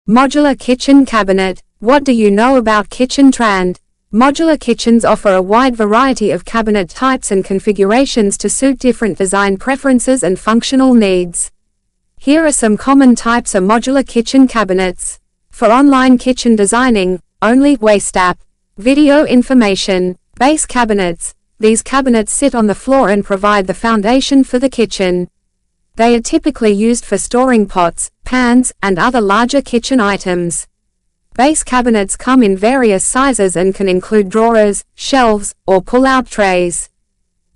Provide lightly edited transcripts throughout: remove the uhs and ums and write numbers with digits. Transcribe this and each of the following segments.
Modular kitchen cabinet. What do you know about kitchen trend? Modular kitchens offer a wide variety of cabinet types and configurations to suit different design preferences and functional needs. Here are some common types of modular kitchen cabinets. For online kitchen designing, only Waystap. Video information. Base cabinets. These cabinets sit on the floor and provide the foundation for the kitchen. They are typically used for storing pots, pans, and other larger kitchen items. Base cabinets come in various sizes and can include drawers, shelves, or pull-out trays.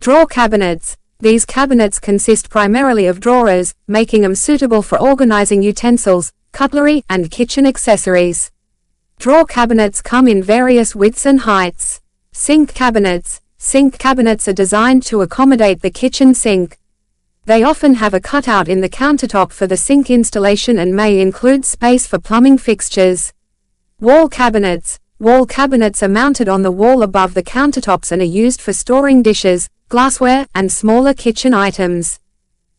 Drawer cabinets. These cabinets consist primarily of drawers, making them suitable for organizing utensils, cutlery, and kitchen accessories. Drawer cabinets come in various widths and heights. Sink cabinets. Sink cabinets are designed to accommodate the kitchen sink. They often have a cutout in the countertop for the sink installation and may include space for plumbing fixtures. Wall cabinets. Wall cabinets are mounted on the wall above the countertops and are used for storing dishes, glassware, and smaller kitchen items.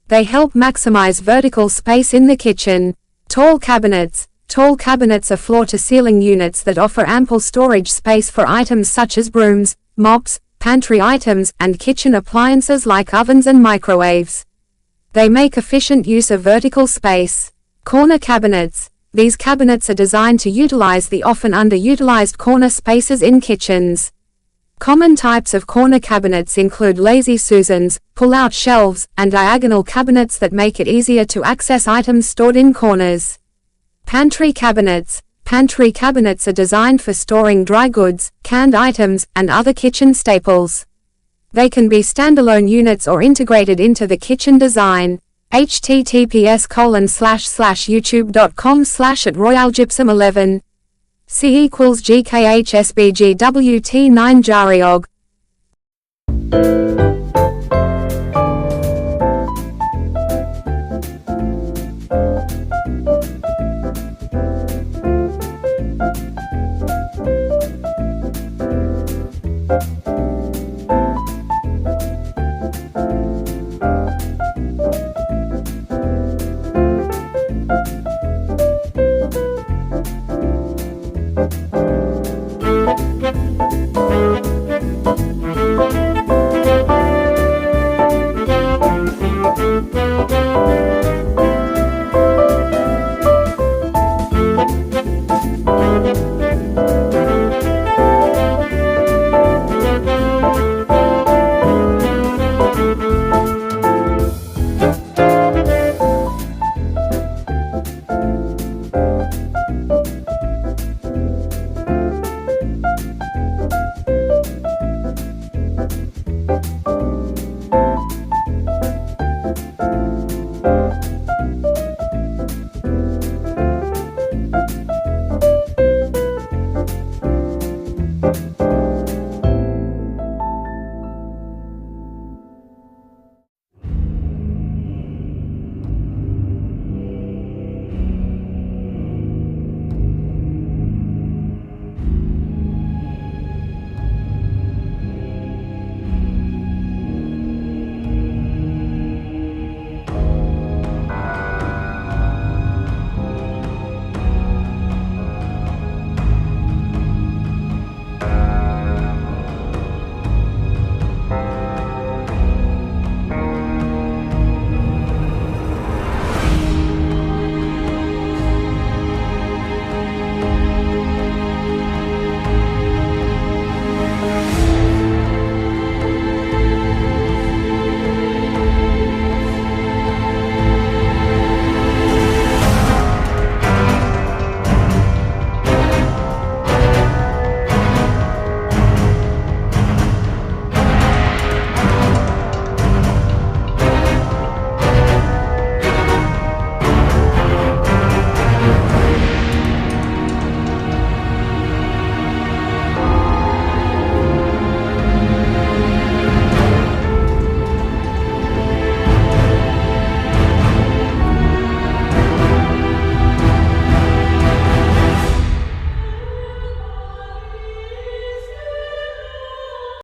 They help maximize vertical space in the kitchen. Tall cabinets. Tall cabinets are floor-to-ceiling units that offer ample storage space for items such as brooms, mops, pantry items, and kitchen appliances like ovens and microwaves. They make efficient use of vertical space. Corner cabinets. These cabinets are designed to utilize the often underutilized corner spaces in kitchens. Common types of corner cabinets include lazy Susans, pull-out shelves, and diagonal cabinets that make it easier to access items stored in corners. Pantry cabinets. Pantry cabinets are designed for storing dry goods, canned items, and other kitchen staples. They can be standalone units or integrated into the kitchen design. https://youtube.com/@royalgypsum11. C =GKHSBGWT9 Jariog.